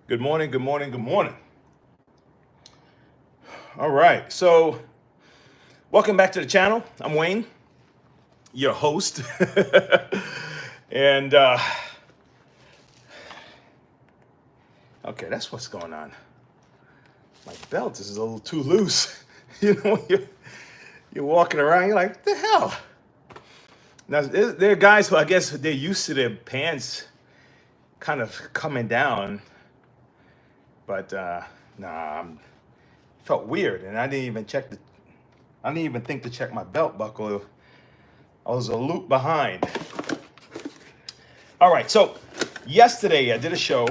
Good morning, good morning, good morning. All right, so welcome back to the channel. I'm Wayne, your host. and okay, that's what's going on. My belt is a little too loose. You're walking around, you're like, what the hell? Now, there are guys who I guess they're used to their pants kind of coming down, but nah, felt weird, and I didn't even think to check my belt buckle. I was a loop behind. All right, so yesterday I did a show.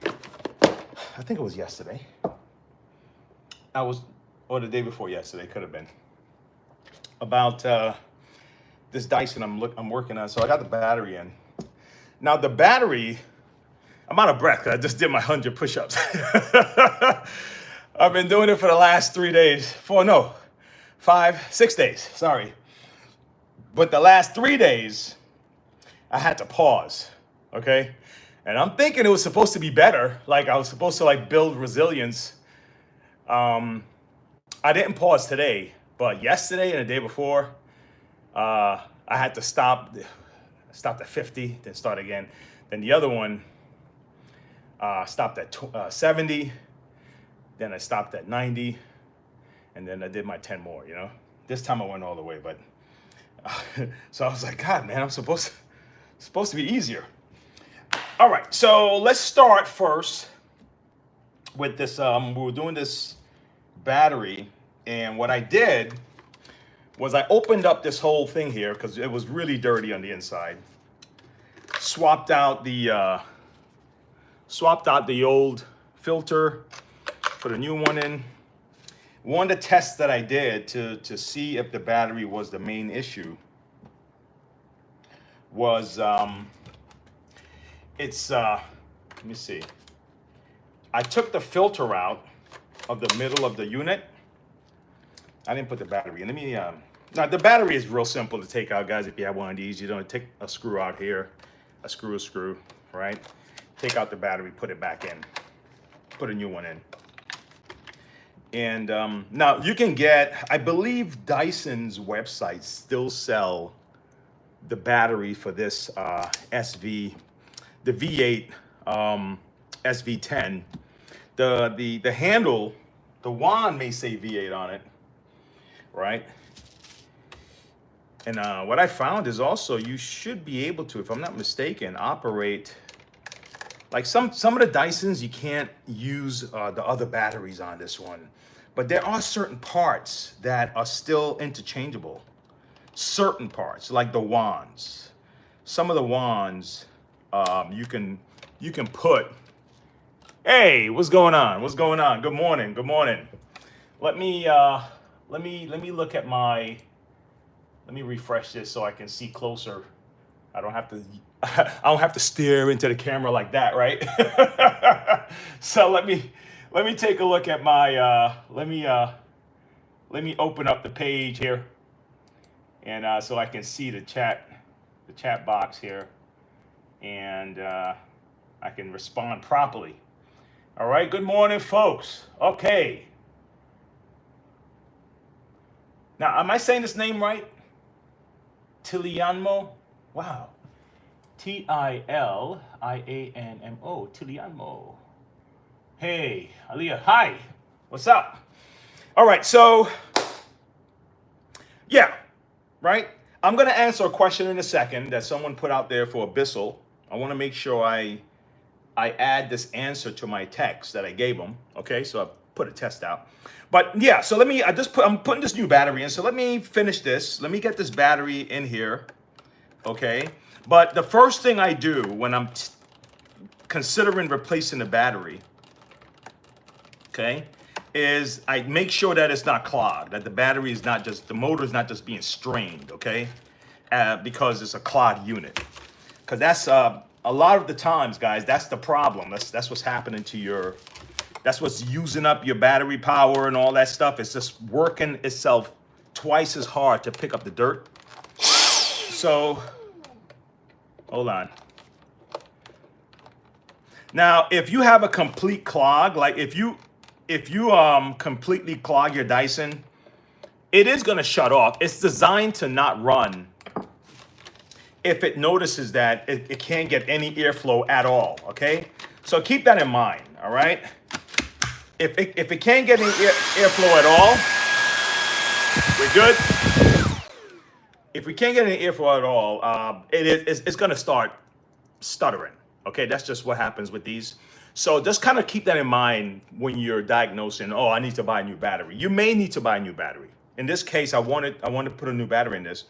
I think it was yesterday. Or the day before yesterday, could have been, about this Dyson I'm working on. So I got the battery in. Now the battery, I'm out of breath because I just did my 100 push-ups. I've been doing it for the last 3 days. 6 days, sorry. But the last 3 days, I had to pause, okay? And I'm thinking it was supposed to be better. Like I was supposed to build resilience. I didn't pause today, but yesterday and the day before, I had to stop at 50, then start again. Then the other one stopped at 70. Then I stopped at 90, and then I did my 10 more, This time I went all the way, but so I was like, God, man, I'm supposed to be easier. All right, so let's start first with this. We were doing this battery, and what I did was I opened up this whole thing here because it was really dirty on the inside. Swapped out the old filter. Put a new one in. One of the tests that I did to see if the battery was the main issue was let me see. I took the filter out of the middle of the unit. I didn't put the battery in. Now the battery is real simple to take out, guys. If you have one of these, you don't take a screw out here, a screw, right? Take out the battery, put it back in, put a new one in. And now you can get, I believe Dyson's website still sell the battery for this SV, the V8 SV10. The handle, the wand may say V8 on it, right? And what I found is also you should be able to, if I'm not mistaken, operate like some of the Dysons. You can't use the other batteries on this one. But there are certain parts that are still interchangeable. Certain parts, like the wands. Some of the wands, you can put. Hey, what's going on? What's going on? Good morning. Good morning. Let me look at my. Let me refresh this so I can see closer. I don't have to stare into the camera like that, right? So let me take a look at my, let me open up the page here, and so I can see the chat box here, and I can respond properly. All right, good morning, folks. Okay. Now, am I saying this name right? Tilianmo? Wow. Tilianmo, Tilianmo. Hey, Aliyah, hi. What's up? All right, so, yeah, right? I'm going to answer a question in a second that someone put out there for Bissell. I want to make sure I add this answer to my text that I gave them. Okay, so I put a test out. But yeah, so I'm putting this new battery in. So let me finish this. Let me get this battery in here. Okay. But the first thing I do when I'm considering replacing the battery, okay, is I make sure that it's not clogged, that the battery is not just, the motor is not just being strained, okay, because it's a clogged unit. Because that's a lot of the times, guys, that's the problem. That's what's happening to your, that's what's using up your battery power and all that stuff. It's just working itself twice as hard to pick up the dirt. So, hold on. Now, if you have a complete clog, like if you completely clog your Dyson, it is going to shut off. It's designed to not run if it notices that it can't get any airflow at all, okay? So keep that in mind, all right? If it can't get any airflow at all, we're good. If we can't get any airflow at all, it's going to start stuttering, okay? That's just what happens with these. So just kind of keep that in mind when you're diagnosing, oh, I need to buy a new battery. You may need to buy a new battery. In this case, I want to put a new battery in this.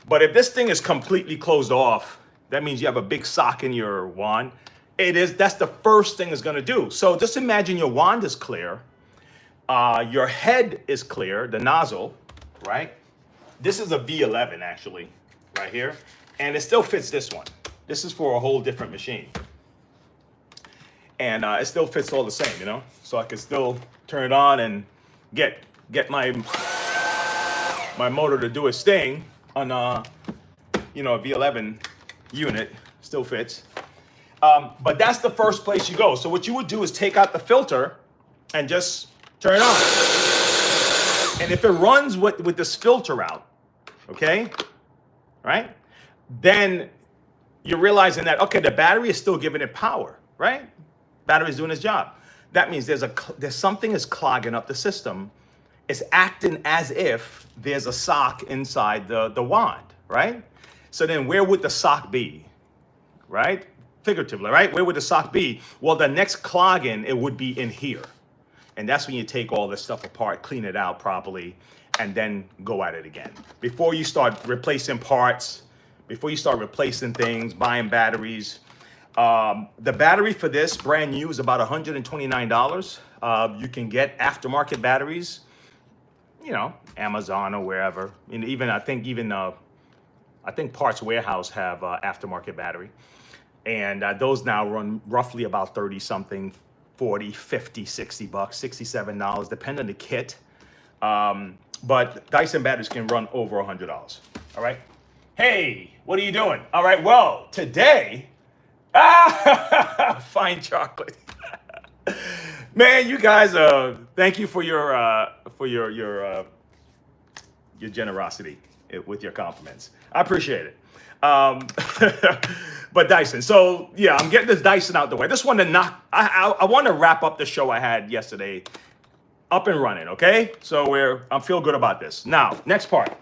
But if this thing is completely closed off, that means you have a big sock in your wand. That's the first thing it's going to do. So just imagine your wand is clear. Your head is clear, the nozzle, right? This is a V11 actually, right here. And it still fits this one. This is for a whole different machine. And it still fits all the same, you know? So I can still turn it on and get my motor to do its thing on a V11 unit. Still fits. But that's the first place you go. So what you would do is take out the filter and just turn it on. And if it runs with this filter out, okay, right? Then you're realizing that, okay, the battery is still giving it power, right? Battery is doing its job. That means there's something is clogging up the system. It's acting as if there's a sock inside the wand, right? So then where would the sock be, right? Figuratively, right? Where would the sock be? Well, the next clogging, it would be in here. And that's when you take all this stuff apart, clean it out properly, and then go at it again. Before you start replacing parts, before you start replacing things, buying batteries. The battery for this brand new is about $129. You can get aftermarket batteries, you know, Amazon or wherever. And even I think Parts Warehouse have aftermarket battery. And those now run roughly about 30 something, 40, 50, 60 bucks, $67, depending on the kit. But Dyson batteries can run over $100. All right. Hey, what are you doing? All right. Well, today, fine chocolate. Man, you guys, thank you for your generosity with your compliments. I appreciate it. But Dyson, so yeah, I'm getting this Dyson out the way. This one to knock, I want to wrap up the show I had yesterday up and running, okay? So I feel good about this. Now, next part.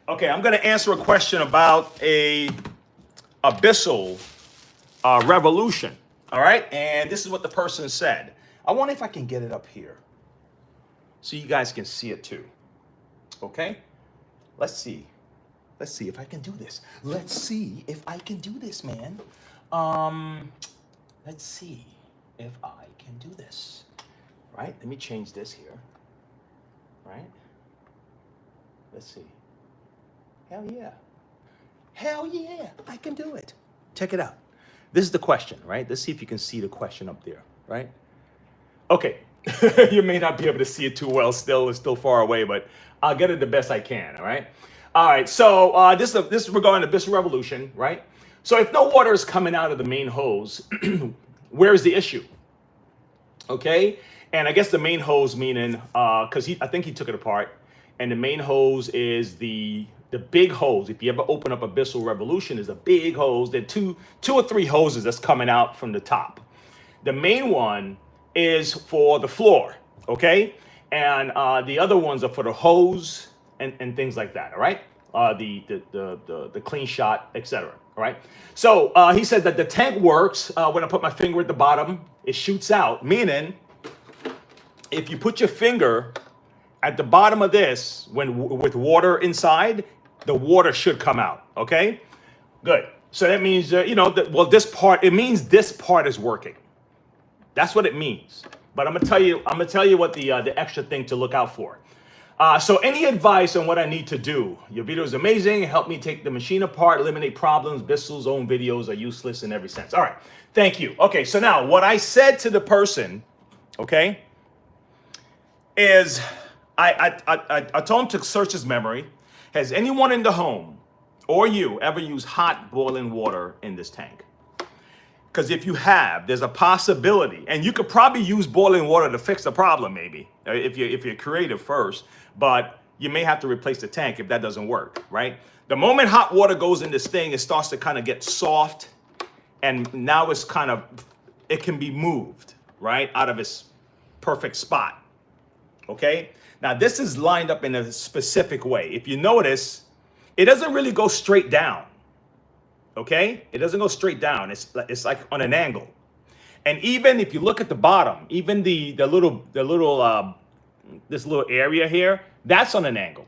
Okay, I'm gonna answer a question about a Bissell Revolution, all right? And this is what the person said. I wonder if I can get it up here so you guys can see it too, okay? Let's see if I can do this. Let's see if I can do this, man. Let's see if I can do this. Right? Let me change this here. Right? Let's see. Hell yeah. Hell yeah, I can do it. Check it out. This is the question, right? Let's see if you can see the question up there, right? Okay. You may not be able to see it too well still. It's still far away, but I'll get it the best I can, all right? All right, so this is regarding the Bissell Revolution, right? So if no water is coming out of the main hose, where's the issue? Okay, and I guess the main hose meaning, because I think he took it apart, and the main hose is the big hose. If you ever open up a Bissell Revolution, is a big hose. There are two or three hoses that's coming out from the top. The main one is for the floor, okay? And the other ones are for the hose and things like that, all right? The clean shot, etc. All right. So he said that the tank works when I put my finger at the bottom, it shoots out. Meaning, if you put your finger at the bottom of this with water inside, the water should come out. Okay. Good. So that means this part. It means this part is working. That's what it means. But I'm gonna tell you what the extra thing to look out for. So any advice on what I need to do? Your video is amazing. Help me take the machine apart, eliminate problems. Bissell's own videos are useless in every sense. All right, thank you. Okay, so now what I said to the person, okay, is I told him to search his memory. Has anyone in the home or you ever used hot boiling water in this tank? Because if you have, there's a possibility, and you could probably use boiling water to fix the problem, maybe if you're creative first. But you may have to replace the tank if that doesn't work, right? The moment hot water goes in this thing, it starts to kind of get soft, and now it's kind of, it can be moved, right, out of its perfect spot. Okay? Now this is lined up in a specific way. If you notice, it doesn't really go straight down. Okay? It doesn't go straight down. It's like on an angle. And even if you look at the bottom, even this little area here, that's on an angle.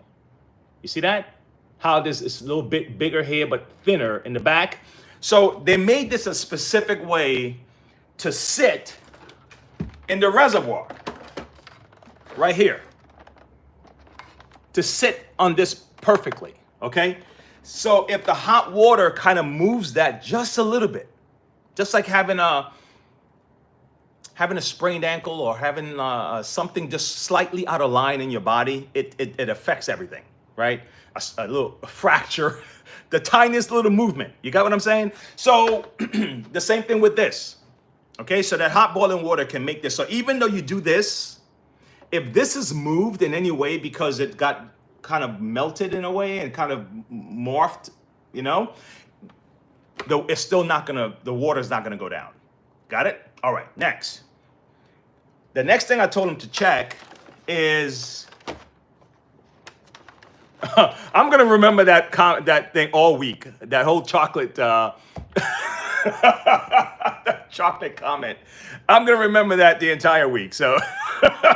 You see that? How this is a little bit bigger here, but thinner in the back. So they made this a specific way to sit in the reservoir right here, to sit on this perfectly. Okay? So if the hot water kind of moves that just a little bit, just like having a sprained ankle or having something just slightly out of line in your body, it affects everything, right? A little fracture, the tiniest little movement. You got what I'm saying? So the same thing with this. Okay, so that hot boiling water can make this. So even though you do this, if this is moved in any way because it got kind of melted in a way and kind of morphed, you know, it's still not gonna, the water's not gonna go down. Got it? All right, next. The next thing I told him to check is, I'm gonna remember that thing all week, that whole chocolate, that chocolate comment. I'm gonna remember that the entire week, so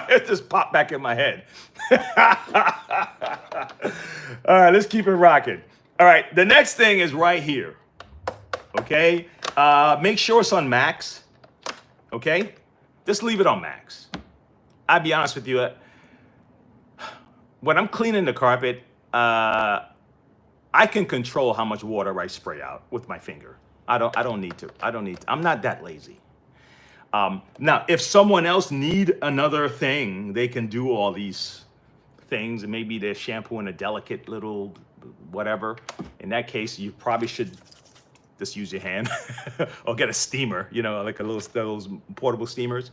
it just popped back in my head. All right, let's keep it rocking. All right, the next thing is right here. Okay, make sure it's on max. Okay, just leave it on max. I'll be honest with you. When I'm cleaning the carpet, I can control how much water I spray out with my finger. I don't need to. I'm not that lazy. Now, if someone else need another thing, they can do all these things, and maybe they're shampooing a delicate little whatever. In that case, you probably should just use your hand or get a steamer, you know, like those portable steamers.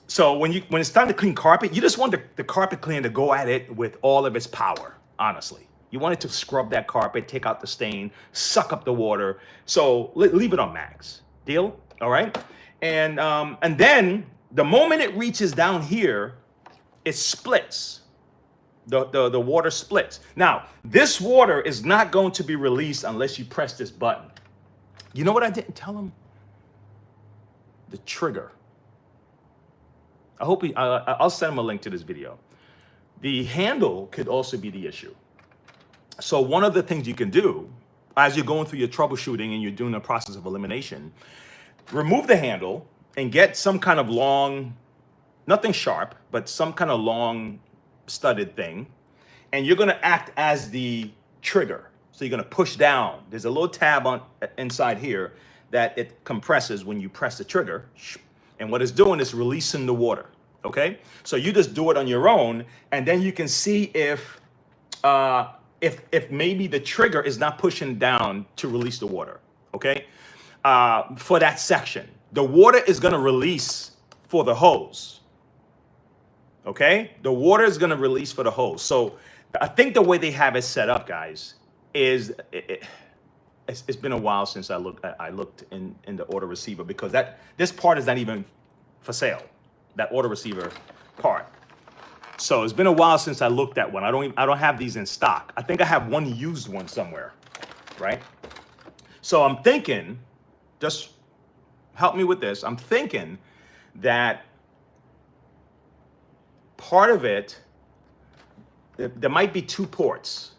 So when it's time to clean carpet, you just want the carpet cleaner to go at it with all of its power, honestly. You want it to scrub that carpet, take out the stain, suck up the water. So leave it on max. Deal? All right? And then the moment it reaches down here, it splits. The water splits. Now, this water is not going to be released unless you press this button. You know what I didn't tell him? The trigger. I'll send him a link to this video. The handle could also be the issue. So one of the things you can do as you're going through your troubleshooting and you're doing the process of elimination, remove the handle and get some kind of long, nothing sharp, but some kind of long studded thing. And you're gonna act as the trigger. So you're gonna push down. There's a little tab on inside here that it compresses when you press the trigger. And what it's doing is releasing the water, okay? So you just do it on your own, and then you can see if maybe the trigger is not pushing down to release the water, okay? For that section. The water is gonna release for the hose, okay? The water is gonna release for the hose. So I think the way they have it set up, guys, is it's been a while since I looked in the auto receiver, because this part is not even for sale, that auto receiver part. So it's been a while since I looked at one. I don't have these in stock. I think I have one used one somewhere, right? So I'm thinking, just help me with this. I'm thinking that part of it, there might be two ports.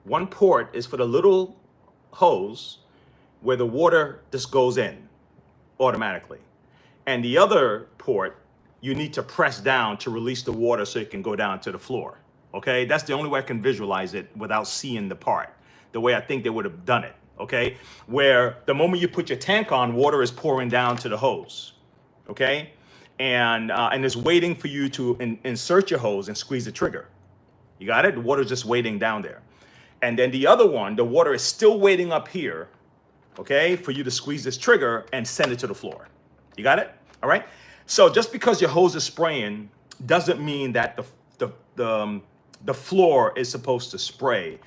One port is for the little hose where the water just goes in automatically. And the other port, you need to press down to release the water so it can go down to the floor. Okay, that's the only way I can visualize it without seeing the part, the way I think they would have done it. Okay, where the moment you put your tank on, water is pouring down to the hose. Okay, and it's waiting for you to insert your hose and squeeze the trigger. You got it? The water's just waiting down there. And then the other one, the water is still waiting up here okay, for you to squeeze this trigger and send it to the floor. You got it? All right. So just because your hose is spraying doesn't mean that the floor is supposed to spray.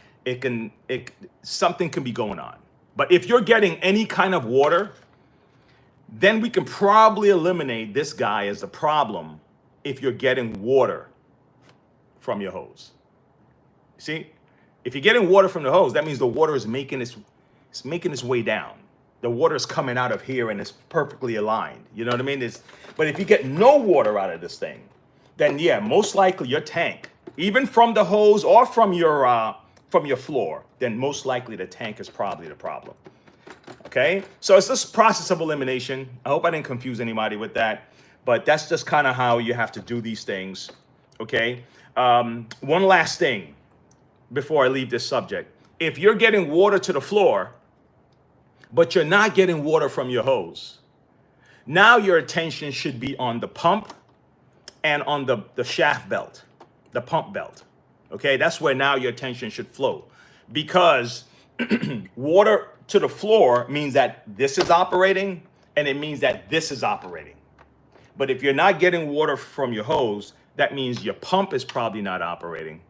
Something can be going on. But if you're getting any kind of water, then we can probably eliminate this guy as a problem if you're getting water from your hose. See, if you're getting water from the hose, that means the water is making its way down. The water is coming out of here and it's perfectly aligned. You know what I mean? But if you get no water out of this thing, then yeah, most likely your tank, even from the hose or from your floor, then most likely the tank is probably the problem. Okay, so it's this process of elimination. I hope I didn't confuse anybody with that, but that's just kind of how you have to do these things. Okay, one last thing before I leave this subject. If you're getting water to the floor, but you're not getting water from your hose, now your attention should be on the pump and on the shaft belt, the pump belt. Okay, that's where now your attention should flow, because water to the floor means that this is operating and it means that this is operating. But if you're not getting water from your hose, that means your pump is probably not operating,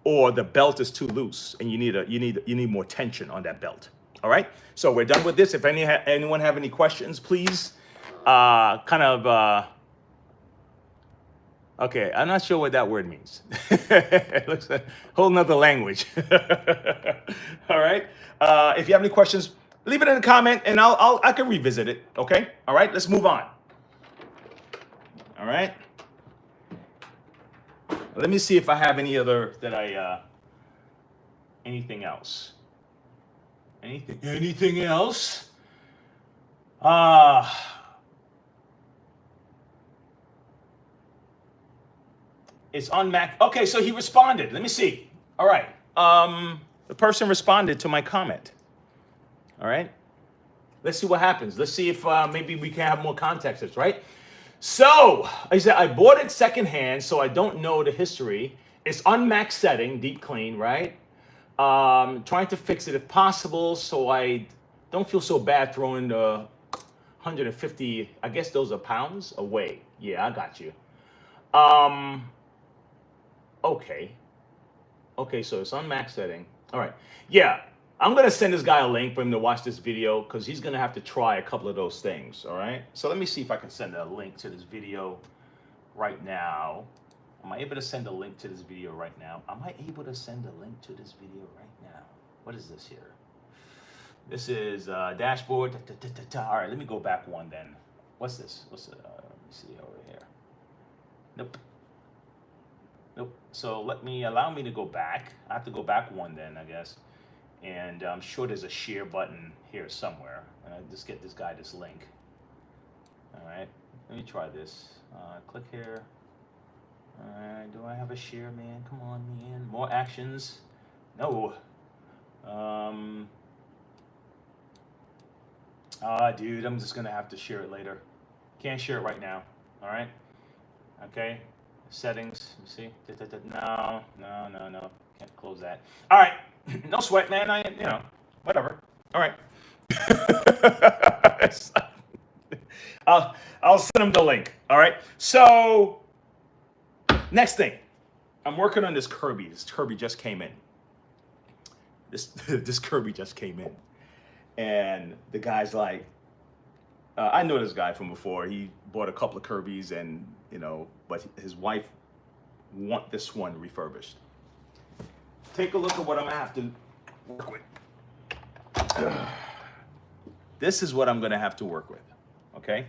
or the belt is too loose and you need more tension on that belt. All right, so we're done with this. If anyone have any questions, please okay, I'm not sure what that word means. It looks like a whole nother language. All right. If you have any questions, leave it in a comment and I can revisit it. Okay. All right. Let's move on. All right. Let me see if I have any other anything else. Anything else? It's on Mac. Okay, so he responded. Let me see. All right. The person responded to my comment. All right. Let's see what happens. Let's see if maybe we can have more context, right? So I said I bought it secondhand, so I don't know the history. It's on max setting, deep clean, right? Trying to fix it if possible, so I don't feel so bad throwing the 150. I guess those are pounds away. Yeah, I got you. Okay, so it's on max setting. All right. Yeah, I'm going to send this guy a link for him to watch this video because he's going to have to try a couple of those things. All right. So let me see if I can send a link to this video right now. Am I able to send a link to this video right now? Am I able to send a link to this video right now? What is this here? This is dashboard. All right, let me go back one then. What's this? Let me see over here. Nope. So allow me to go back. I have to go back one then, I guess. And I'm sure there's a share button here somewhere. And I just get this guy this link. All right, let me try this. Click here. All right, do I have a share, man? Come on, man. More actions. No. Dude, I'm just gonna have to share it later. Can't share it right now. All right. Okay. Settings. You see? No. Can't close that. All right. No sweat, man. Whatever. All right. I'll send him the link. All right. So next thing, I'm working on this Kirby. This Kirby just came in. This Kirby just came in, and the guy's like, I know this guy from before. He bought a couple of Kirbys, and but his wife want this one refurbished. Take a look at what I'm gonna have to work with. This is what I'm gonna have to work with, okay?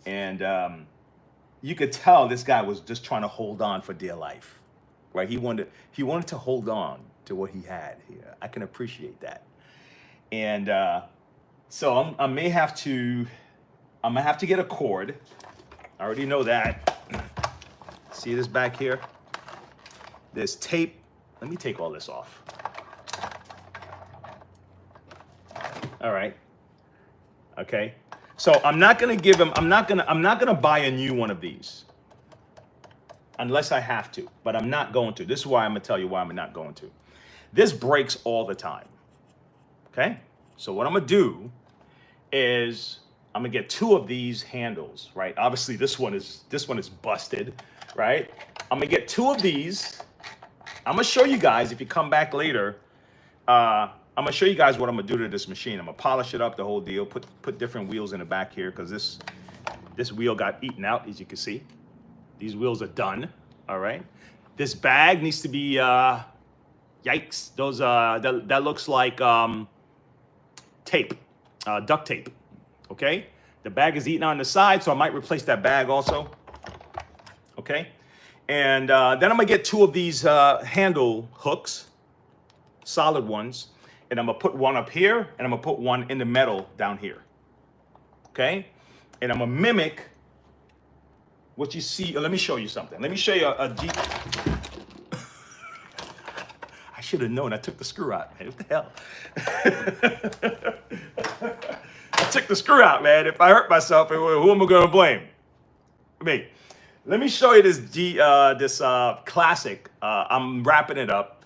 And you could tell this guy was just trying to hold on for dear life, right? He wanted to hold on to what he had here. I can appreciate that. And so I'm gonna have to get a cord. I already know that. See this back here? There's tape. Let me take all this off. All right. Okay. So I'm not gonna give him. I'm not gonna buy a new one of these unless I have to. But I'm not going to. This is why I'm gonna tell you why I'm not going to. This breaks all the time. Okay. So what I'm gonna do is I'm gonna get 2 of these handles, right? Obviously this one is busted, right? I'm gonna get 2 of these. I'm gonna show you guys if you come back later. I'm gonna show you guys what I'm gonna do to this machine. I'm gonna polish it up, the whole deal. Put different wheels in the back here because this wheel got eaten out, as you can see. These wheels are done. All right. This bag needs to be yikes. Those that looks like tape, duct tape. Okay. The bag is eaten on the side, so I might replace that bag also. Okay. And then I'm gonna get 2 of these handle hooks, solid ones, and I'm gonna put one up here, and I'm gonna put one in the metal down here. Okay. And I'm gonna mimic what you see. Let me show you something. Let me show you a Jeep. I should have known. I took the screw out, man. What the hell? I took the screw out, man. If I hurt myself, who am I gonna blame? Me. Let me show you this classic. I'm wrapping it up.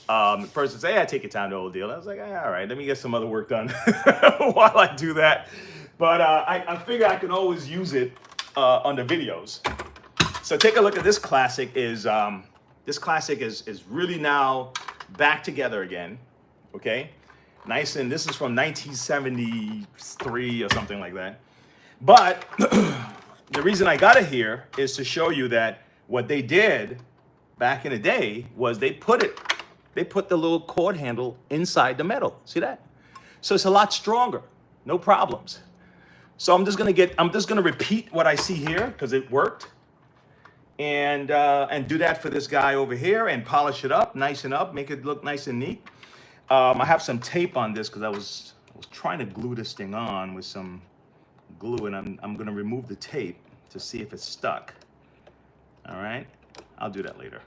The person said, "Hey, I take your time, the whole deal." I was like, all right, let me get some other work done while I do that. But I figure I can always use it on the videos. So take a look at this classic. Is really now back together again. Okay, nice, and this is from 1973 or something like that. But the reason I got it here is to show you that what they did back in the day was they put the little cord handle inside the metal. See that? So it's a lot stronger. No problems. So I'm just gonna repeat what I see here because it worked, and do that for this guy over here and polish it up, nice and up, make it look nice and neat. I have some tape on this because I was trying to glue this thing on with some glue, and I'm gonna remove the tape to see if it's stuck. All right, I'll do that later.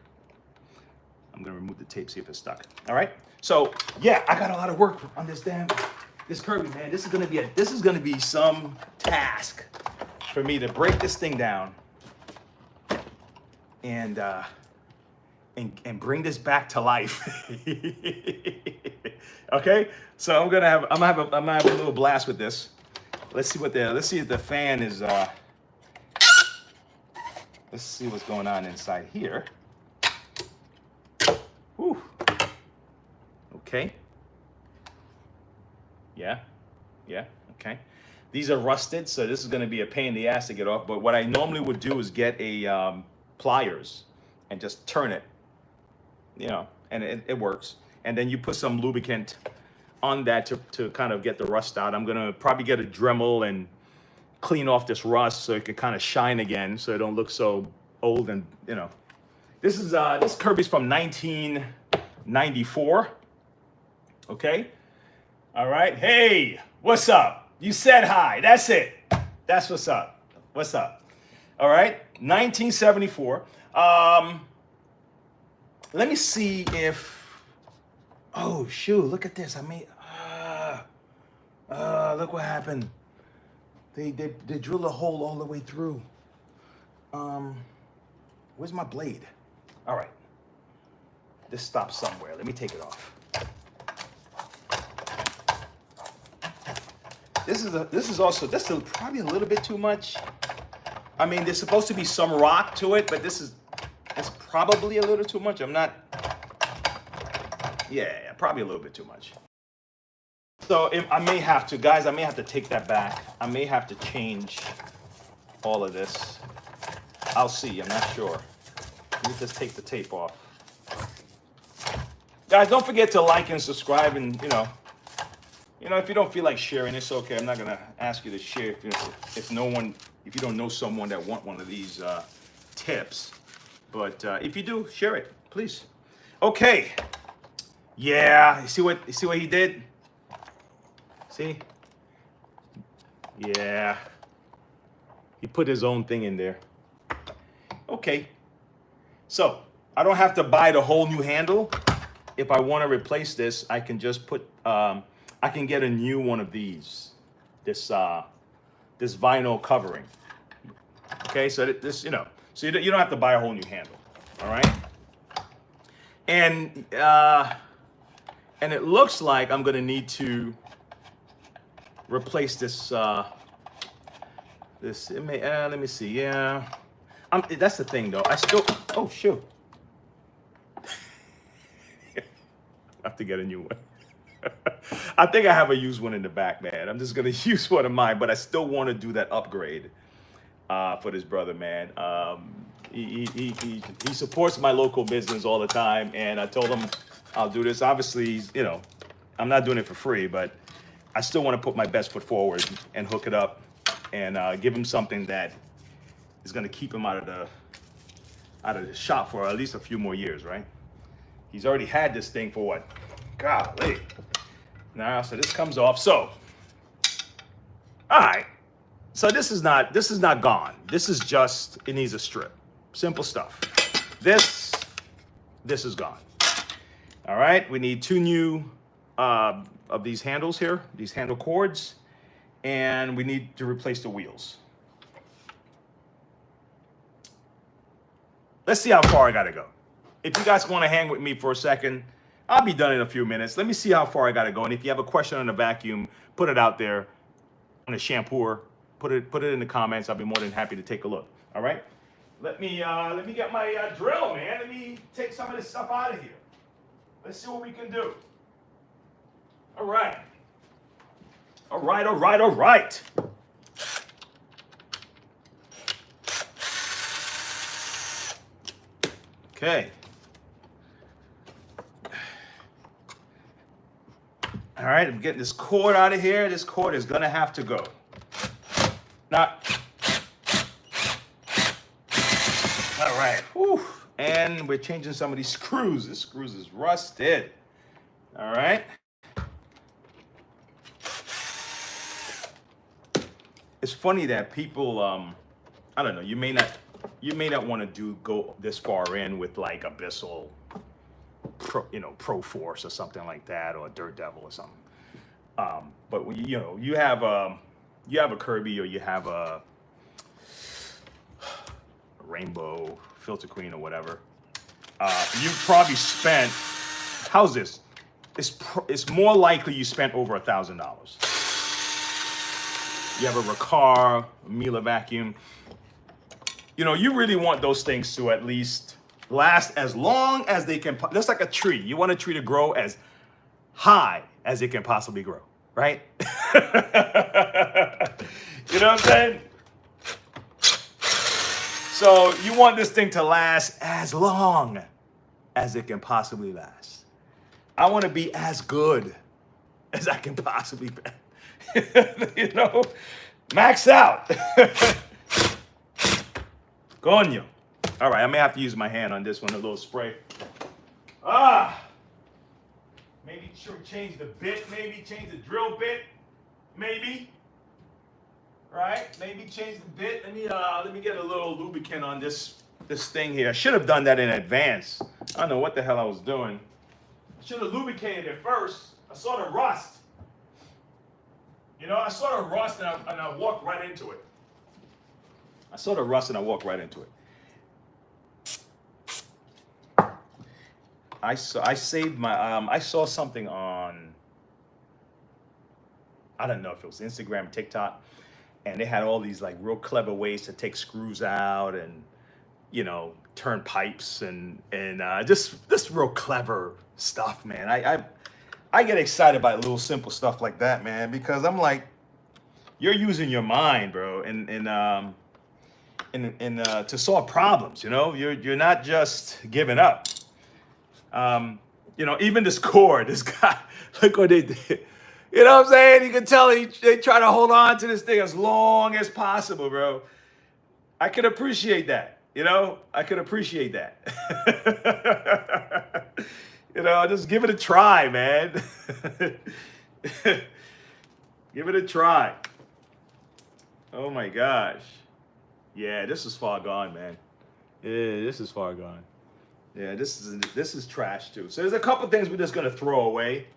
I'm gonna remove the tape, see if it's stuck. All right. So yeah, I got a lot of work on this Kirby, man. This is gonna be some task for me to break this thing down and bring this back to life. Okay. So I'm gonna have a little blast with this. Let's see if the fan is. Let's see what's going on inside here. Whew. Okay. Yeah, okay. These are rusted, so this is gonna be a pain in the ass to get off, but what I normally would do is get a pliers and just turn it, and it works. And then you put some lubricant on that to kind of get the rust out. I'm gonna probably get a Dremel and clean off this rust so it can kind of shine again, so it don't look so old. And this Kirby's from 1994. Okay. All right. Hey, what's up? You said hi. That's it. That's what's up. What's up? All right. 1974. Let me see if. Oh shoot! Look at this. I made. Look what happened. They drilled a hole all the way through. Where's my blade? All right. This stops somewhere. Let me take it off. This is probably a little bit too much. I mean, there's supposed to be some rock to it, but it's probably a little too much. Yeah, probably a little bit too much. So I may have to take that back. I may have to change all of this. I'll see, I'm not sure. Let me just take the tape off. Guys, don't forget to like and subscribe, and if you don't feel like sharing, it's okay. I'm not gonna ask you to share if you don't know someone that want one of these tips. But if you do, share it, please. Okay. Yeah, you see what he did? See? Yeah. He put his own thing in there. Okay. So I don't have to buy the whole new handle. If I want to replace this, I can just I can get a new one of these. This vinyl covering. Okay, so so you don't have to buy a whole new handle. All right. And it looks like I'm gonna need to replace this. This it may. Let me see. Yeah, that's the thing though. I still. Oh shoot. I have to get a new one. I think I have a used one in the back, man. I'm just gonna use one of mine, but I still want to do that upgrade for this brother, man. He supports my local business all the time, and I told him I'll do this. Obviously, you know, I'm not doing it for free, but I still want to put my best foot forward and hook it up and give him something that is gonna keep him out of the shop for at least a few more years, right? He's already had this thing for what? Golly. Now, so this comes off. So, all right. So this is not gone. This is just, it needs a strip. Simple stuff. This is gone. All right. We need 2 new of these handles here, these handle cords, and we need to replace the wheels. Let's see how far I gotta go. If you guys want to hang with me for a second, I'll be done in a few minutes. Let me see how far I gotta go. And if you have a question on the vacuum, put it out there. On the shampooer, put it in the comments. I'll be more than happy to take a look. All right. Let me get my drill, man. Let me take some of this stuff out of here. Let's see what we can do. All right. All right. All right. All right. Okay. All right, I'm getting this cord out of here. This cord is gonna have to go. Now, all right, whew. And we're changing some of these screws. This screws is rusted. All right. It's funny that people, I don't know, you may not want to go this far in with like a Bissell Pro Force or something like that, or a Dirt Devil or something. But when you have a Kirby, or you have a Rainbow Filter Queen or whatever, you probably spent, how's this? It's more likely you spent over $1,000. You have a Riccar, a Miele vacuum. You really want those things to at least last as long as they can. Just like a tree. You want a tree to grow as high as it can possibly grow, right? You know what I'm saying? So you want this thing to last as long as it can possibly last. I want to be as good as I can possibly be. Max out. Coño. All right, I may have to use my hand on this one, a little spray. Maybe change the bit, maybe change the drill bit, maybe. Right? Maybe change the bit. Let me get a little lubricant on this thing here. I should have done that in advance. I don't know what the hell I was doing. I should have lubricated it first. I saw the rust. I saw the rust and I walked right into it. I saw the rust and I walked right into it. I saved my, I saw something on, I don't know if it was Instagram, TikTok, and they had all these like real clever ways to take screws out and, turn pipes and just real clever stuff, man. I get excited by little simple stuff like that, man, because I'm like, you're using your mind, bro, and to solve problems. You're not just giving up. Even this cord, this guy, look what they did. You know what I'm saying? You can tell they try to hold on to this thing as long as possible, bro. I can appreciate that. I can appreciate that. Just give it a try, man. Give it a try. Oh my gosh. Yeah, this is far gone, man. Yeah, this is far gone. Yeah, this is trash too. So there's a couple things we're just gonna throw away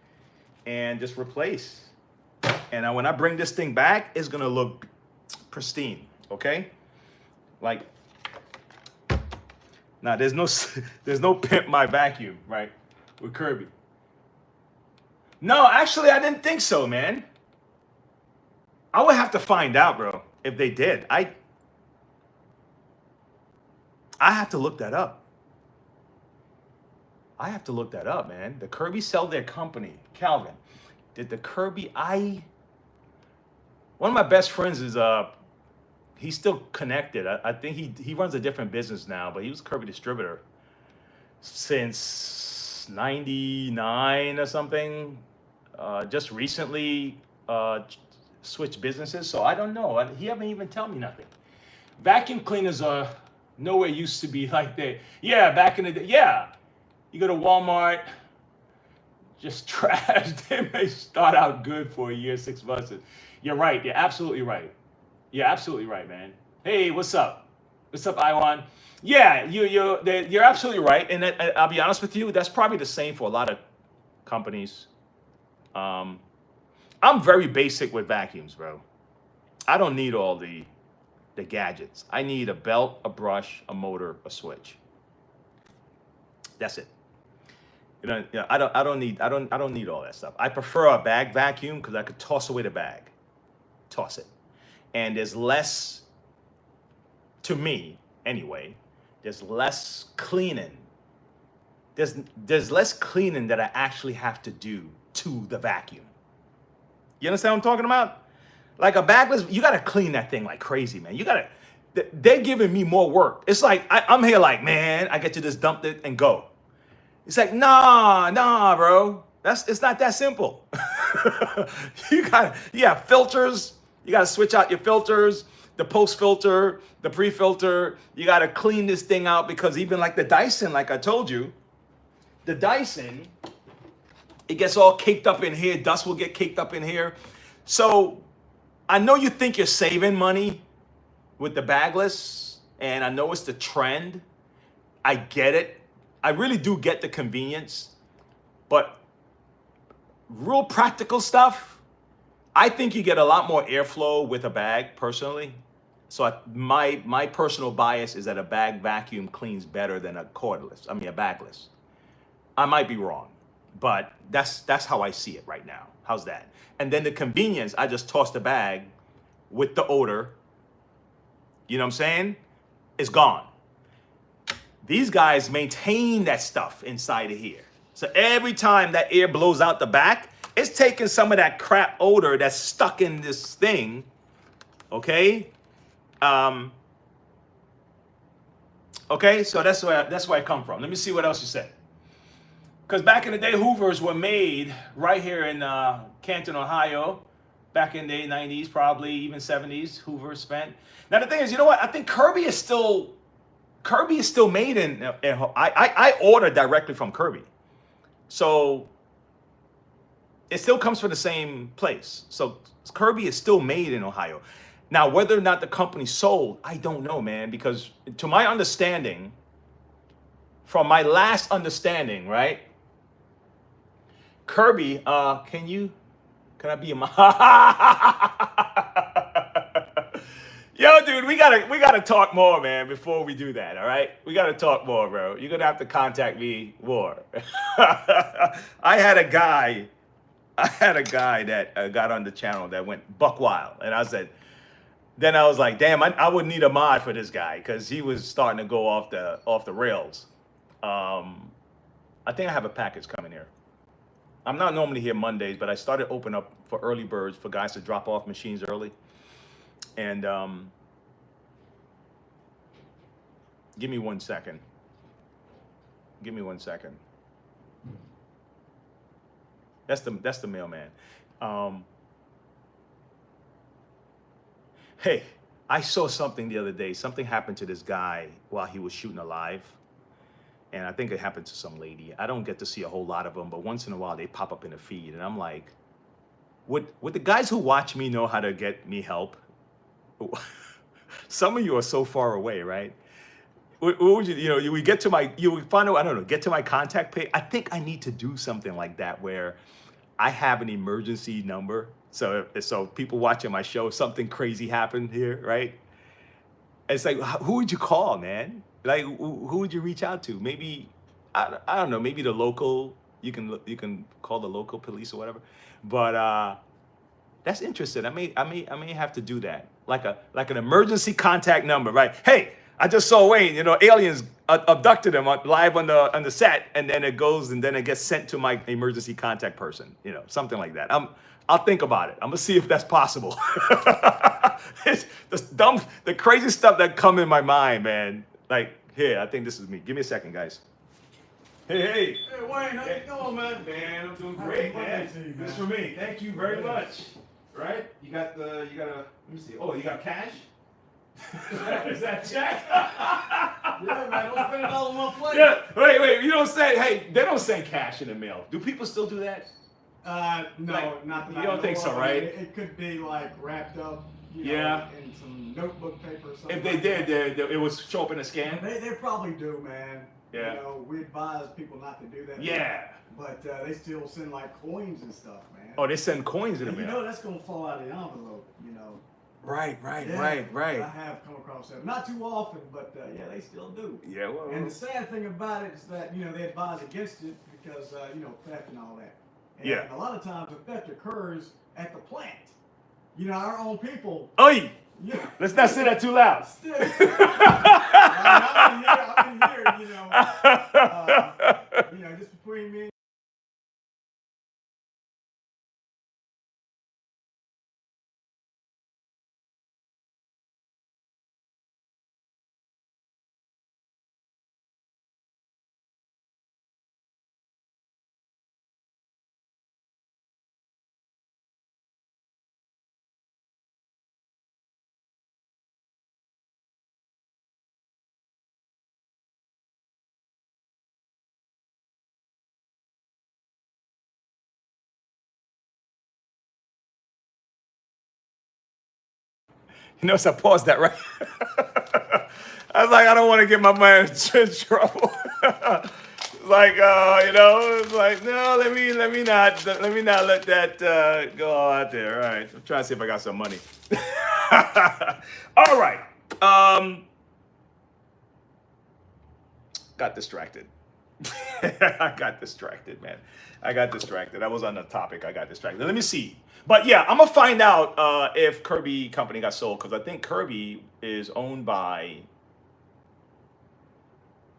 and just replace. And when I bring this thing back, it's gonna look pristine. Okay? Like, now there's no pimp my vacuum, right? With Kirby. No, actually I didn't think so, man. I would have to find out, bro, if they did. I have to look that up. I have to look that up, man. The Kirby sell their company. Calvin, did the Kirby, one of my best friends is, he's still connected. I think he runs a different business now, but he was a Kirby distributor since 99 or something. Just recently switched businesses, so I don't know. He haven't even tell me nothing. Vacuum cleaners are nowhere used to be like they. Yeah, back in the day. Yeah, you go to Walmart, just trash. They may start out good for a year, 6 months. You're right. You're absolutely right. You're absolutely right, man. Hey, what's up? What's up, Iwan? Yeah, you're absolutely right. And I'll be honest with you, that's probably the same for a lot of companies. I'm very basic with vacuums, bro. I don't need all the gadgets. I need a belt, a brush, a motor, a switch. That's it. I don't need all that stuff. I prefer a bag vacuum because I could toss away the bag, toss it, and there's less, to me anyway. There's less cleaning. There's less cleaning that I actually have to do to the vacuum. You understand what I'm talking about? Like a bagless, you gotta clean that thing like crazy, man. They're giving me more work. It's like I'm here like, man, I get to just dump it and go. It's like, nah, bro. It's not that simple. You have filters. You gotta switch out your filters, the post filter, the pre-filter. You gotta clean this thing out because even like the Dyson, like I told you, the Dyson, it gets all caked up in here. Dust will get caked up in here. So I know you think you're saving money with the bagless, and I know it's the trend. I get it. I really do get the convenience. But real practical stuff, I think you get a lot more airflow with a bag, personally. So my personal bias is that a bag vacuum cleans better than a bagless. I might be wrong, but that's how I see it right now. How's that? And then the convenience, I just toss the bag with the odor. You know what I'm saying? It's gone. These guys maintain that stuff inside of here. So every time that air blows out the back, it's taking some of that crap odor that's stuck in this thing. Okay? Okay, so that's where I come from. Let me see what else you said. Because back in the day, Hoovers were made right here in Canton, Ohio. Back in the 90s, probably even 70s, Hoover spent. Now the thing is, you know what? I think Kirby is still made in I order directly from Kirby. So it still comes from the same place. So Kirby is still made in Ohio. Now, whether or not the company sold, I don't know, man, because to my understanding, from my last understanding, right? Kirby, can I be a Yo, dude, we gotta talk more, man, before we do that, all right? We gotta talk more, bro. You're gonna have to contact me more. I had a guy that got on the channel that went buck wild, and I was like, damn, I would need a mod for this guy because he was starting to go off the rails. I think I have a package coming here. I'm not normally here Mondays, but I started open up for early birds for guys to drop off machines early. And give me 1 second. Give me 1 second. That's the mailman. Hey, I saw something the other day. Something happened to this guy while he was shooting a live. And I think it happened to some lady. I don't get to see a whole lot of them, but once in a while they pop up in the feed. And I'm like, would the guys who watch me know how to get me help? Some of you are so far away, right? What would you would get to get to my contact page. I think I need to do something like that where I have an emergency number. So people watching my show, something crazy happened here, right? It's like, who would you call, man? Like, who would you reach out to? Maybe, I don't know, maybe the local, you can call the local police or whatever. But That's interesting. I may have to do that. Like an emergency contact number, right? Hey, I just saw Wayne. Aliens abducted him live on the set, and then it goes and then it gets sent to my emergency contact person. Something like that. I'll think about it. I'm gonna see if that's possible. It's the crazy stuff that come in my mind, man. Like, here, I think this is me. Give me a second, guys. Hey. Hey Wayne, how you doing, man? Man, I'm doing great, man. This for me. Thank you very much. Right? You got let me see. Oh, you got cash? Is that check? Yeah, man, don't spend it all on one plate. Yeah, wait, they don't send cash in the mail. Do people still do that? No, Like, not that you I don't know think so, of. right? It could be like wrapped up, Yeah. in some notebook paper or something. If they like did, that. it would show up in a scan? They probably do, man. Yeah. We advise people not to do that. Yeah. But they still send like coins and stuff, man. Oh, they send coins in the And mail. that's gonna fall out of the envelope, Right. Yeah, I have come across that. Not too often, but yeah, they still do. Yeah, well. And the sad thing about it is that, they advise against it because, theft and all that. And Yeah. a lot of times the theft occurs at the plant. Our own people. Oi! Yeah. Let's not say that too loud. Still, I'm in here, just between me. You notice I paused that, right? I was like, I don't want to get my man in trouble. It's like, no, let me not let that go out there. All right, I'm trying to see if I got some money. All right. Got distracted. I got distracted, man. I was on the topic. I got distracted. Let me see. But yeah, I'm gonna find out if Kirby company got sold, because I think Kirby is owned by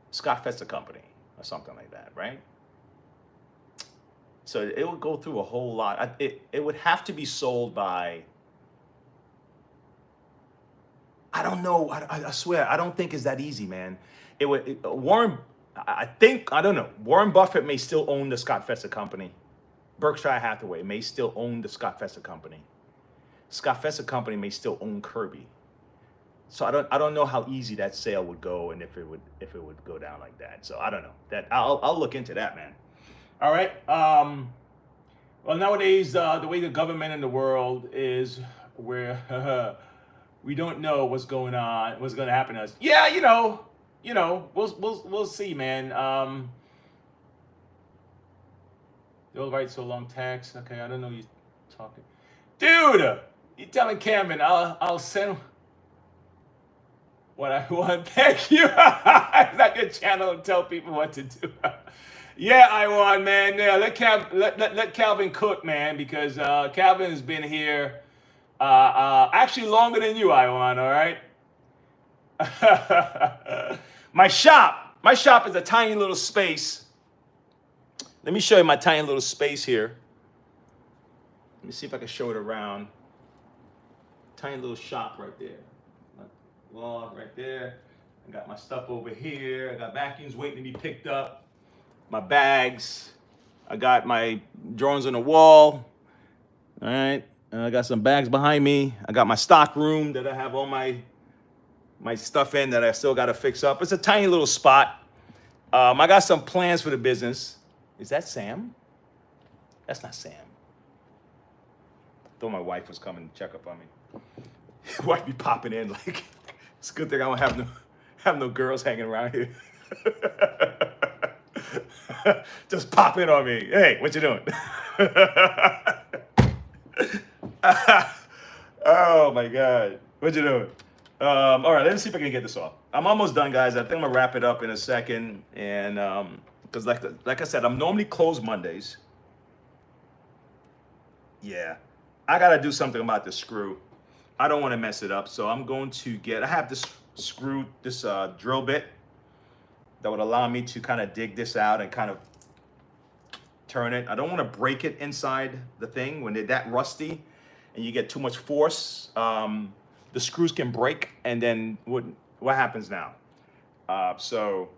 Scott Fetzer Company or something like that, right? So it would go through a whole lot. It would have to be sold by, I don't know. I swear, I don't think it's that easy, man. Warren Buffett may still own the Scott Fetzer Company. Berkshire Hathaway may still own the Scott Fetzer Company. Scott Fetzer Company may still own Kirby. So I don't know how easy that sale would go, and if it would go down like that. So I don't know. That I'll look into that, man. All right. Well, nowadays the way the government in the world is, where we don't know what's going on, what's going to happen to us. Yeah, we'll see, man. They'll write so long text. Okay, I don't know you talking, dude. You telling Cameron I'll send what I want. Thank you. It's not your channel to tell people what to do. Yeah, I want, man. Yeah, let Calvin cook, man, because Calvin has been here actually longer than you, I want. All right. My shop is a tiny little space. Let me show you my tiny little space here. Let me see if I can show it around. Tiny little shop right there. My wall right there. I got my stuff over here. I got vacuums waiting to be picked up. My bags. I got my drawings on the wall. All right. I got some bags behind me. I got my stock room that I have all my stuff in that I still got to fix up. It's a tiny little spot. I got some plans for the business. Is that Sam? That's not Sam. I thought my wife was coming to check up on me. Wife be popping in like, it's a good thing I don't have no girls hanging around here. Just pop in on me. Hey, what you doing? Oh my God, what you doing? All right, let's see if I can get this off. I'm almost done, guys. I think I'm gonna wrap it up in a second, and because like I said, I'm normally closed Mondays. Yeah, I gotta do something about the screw. I don't want to mess it up, so I'm going to I have this screw, this drill bit that would allow me to kind of dig this out and kind of turn it. I don't want to break it inside the thing when they're that rusty and you get too much force. The screws can break, and then what happens now? So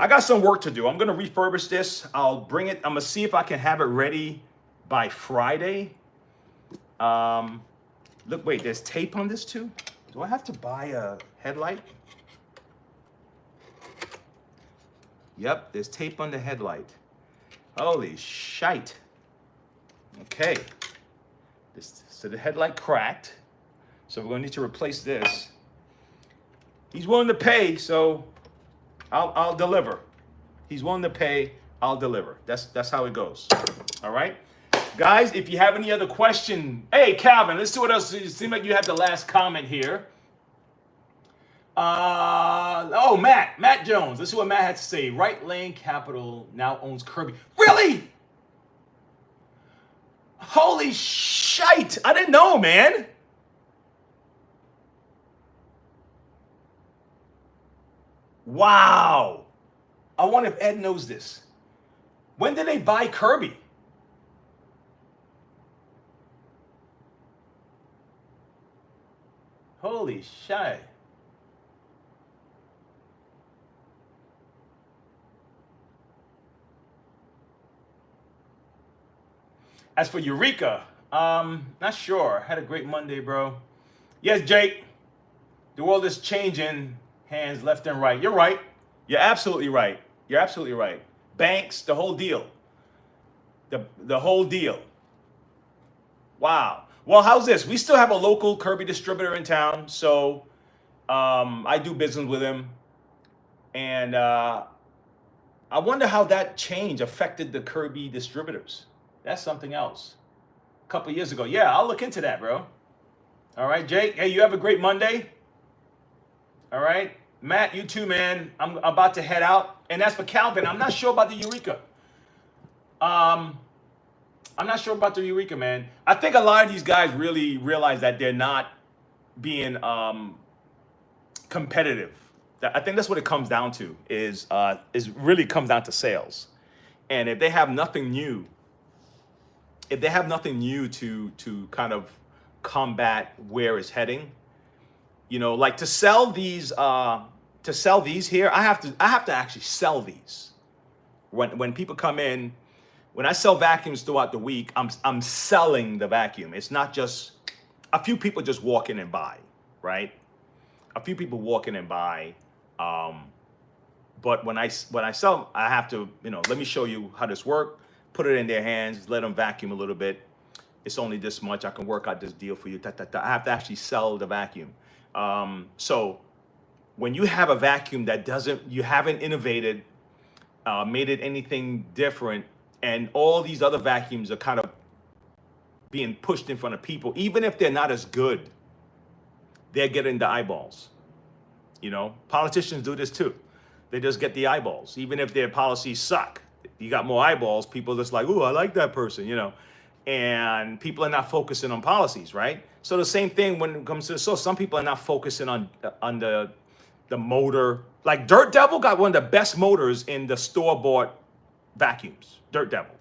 I got some work to do. I'm gonna refurbish this. I'll bring it. I'm gonna see if I can have it ready by Friday. Look, wait, there's tape on this too? Do I have to buy a headlight? Yep, there's tape on the headlight. Holy shite. Okay. So the headlight cracked. So we're gonna need to replace this. He's willing to pay, so I'll deliver. He's willing to pay, I'll deliver. That's how it goes. All right? Guys, if you have any other question, hey Calvin, let's see what else. It seems like you have the last comment here. Oh, Matt Jones. Let's see what Matt had to say. Right Lane Capital now owns Kirby. Really? Holy shite! I didn't know, man. Wow. I wonder if Ed knows this. When did they buy Kirby? Holy shit. As for Eureka, not sure. Had a great Monday, bro. Yes, Jake. The world is changing hands left and right. You're right. You're absolutely right. You're absolutely right. Banks, the whole deal. The whole deal. Wow. Well, how's this? We still have a local Kirby distributor in town, so I do business with him. And I wonder how that change affected the Kirby distributors. That's something else. A couple years ago. Yeah, I'll look into that, bro. All right, Jake. Hey, you have a great Monday. All right. Matt, you too, man. I'm about to head out. And as for Calvin, I'm not sure about the Eureka. I'm not sure about the Eureka, man. I think a lot of these guys really realize that they're not being competitive. I think that's what it comes down to. Is really comes down to sales. And if they have nothing new, to kind of combat where it's heading, you know, like to sell these here, I have to actually sell these. When people come in. When I sell vacuums throughout the week, I'm selling the vacuum. It's not just a few people just walk in and buy, right? A few people walk in and buy. But when I sell, I have to, let me show you how this works. Put it in their hands, let them vacuum a little bit. It's only this much. I can work out this deal for you. I have to actually sell the vacuum. So when you have a vacuum that you haven't innovated, made it anything different, and all these other vacuums are kind of being pushed in front of people, even if they're not as good, they're getting the eyeballs. Politicians do this too. They just get the eyeballs. Even if their policies suck, you got more eyeballs, people just like, ooh, I like that person, and people are not focusing on policies, right? So the same thing when it comes to some people are not focusing on the motor. Like Dirt Devil got one of the best motors in the store-bought vacuums, Dirt Devil.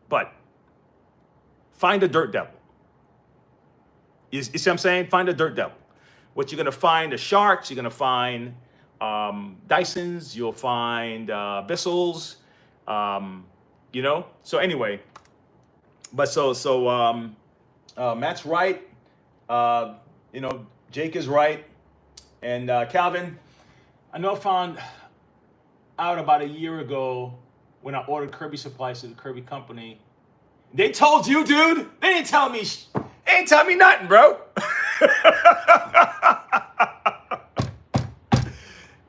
But find a Dirt Devil. You see what I'm saying? Find a Dirt Devil. What you're gonna find are Sharks. You're gonna find Dysons. You'll find Bissells. So anyway, but so Matt's right. Jake is right, and Calvin, I know I found out about a year ago when I ordered Kirby supplies to the Kirby company. They told you, dude. They didn't tell me. They ain't tell me nothing, bro.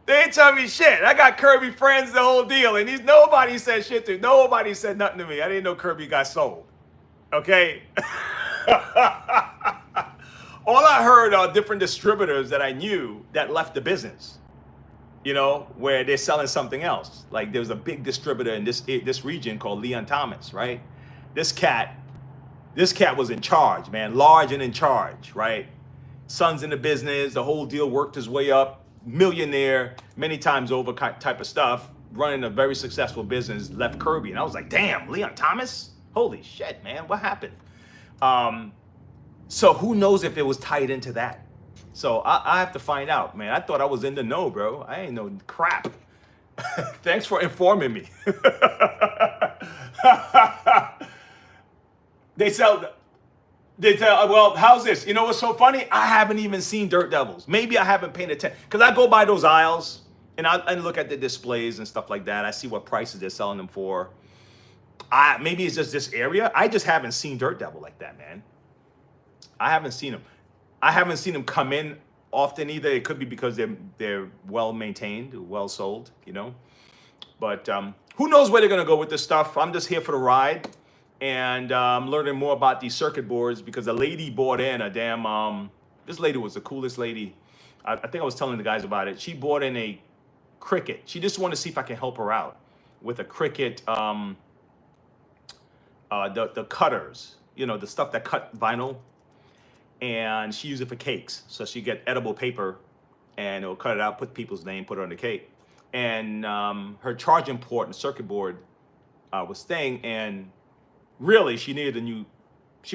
They ain't tell me shit. I got Kirby friends, the whole deal, and nobody said shit to me. Nobody said nothing to me. I didn't know Kirby got sold. Okay. All I heard are different distributors that I knew that left the business. Where they're selling something else. Like there was a big distributor in this region called Leon Thomas, right? This cat This cat was in charge, man, large and in charge, right? Son's in the business, the whole deal, worked his way up, millionaire, many times over type of stuff, running a very successful business, left Kirby. And I was like, damn, Leon Thomas? Holy shit, man, what happened? So who knows if it was tied into that? So I have to find out, man. I thought I was in the know, bro. I ain't know crap. Thanks for informing me. They tell, well, how's this? You know what's so funny? I haven't even seen Dirt Devils. Maybe I haven't paid attention. Because I go by those aisles and I look at the displays and stuff like that. I see what prices they're selling them for. Maybe it's just this area. I just haven't seen Dirt Devil like that, man. I haven't seen them. I haven't seen them come in often either. It could be because they're well maintained, well sold, you know. But who knows where they're going to go with this stuff. I'm just here for the ride. And I'm learning more about these circuit boards because a lady bought in a damn, this lady was the coolest lady. I think I was telling the guys about it. She bought in a Cricut. She just wanted to see if I can help her out with a Cricut, the cutters, you know, the stuff that cut vinyl. And she used it for cakes. So she get edible paper and it'll cut it out, put people's name, put it on the cake. And her charging port and circuit board was staying, and really, she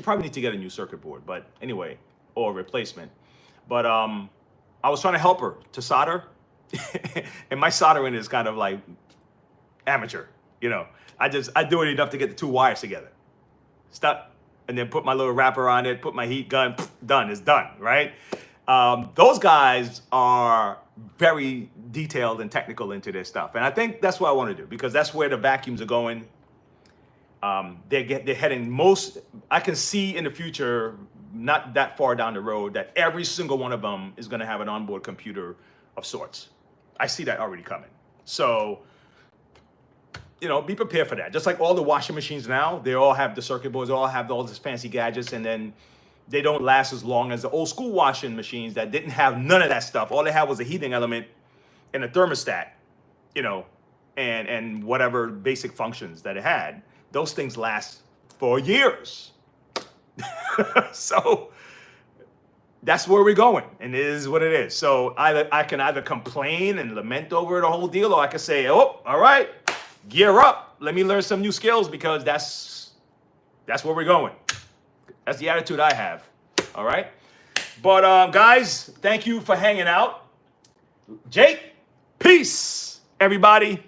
probably needs to get a new circuit board, but anyway, or a replacement. But I was trying to help her to solder, and my soldering is kind of like amateur, you know. I do it enough to get the two wires together, stop, and then put my little wrapper on it, put my heat gun, done, it's done, right? Those guys are very detailed and technical into their stuff, and I think that's what I want to do because that's where the vacuums are going. They're heading I can see in the future, not that far down the road, that every single one of them is going to have an onboard computer of sorts. I see that already coming. So, you know, be prepared for that. Just like all the washing machines now, they all have the circuit boards, they all have all these fancy gadgets, and then they don't last as long as the old school washing machines that didn't have none of that stuff. All they had was a heating element and a thermostat, you know, and whatever basic functions that it had. Those things last for years. So that's where we're going, and it is what it is. So I can either complain and lament over the whole deal, or I can say, oh, all right, gear up. Let me learn some new skills because that's where we're going. That's the attitude I have. All right. But guys, thank you for hanging out. Jake, peace, everybody.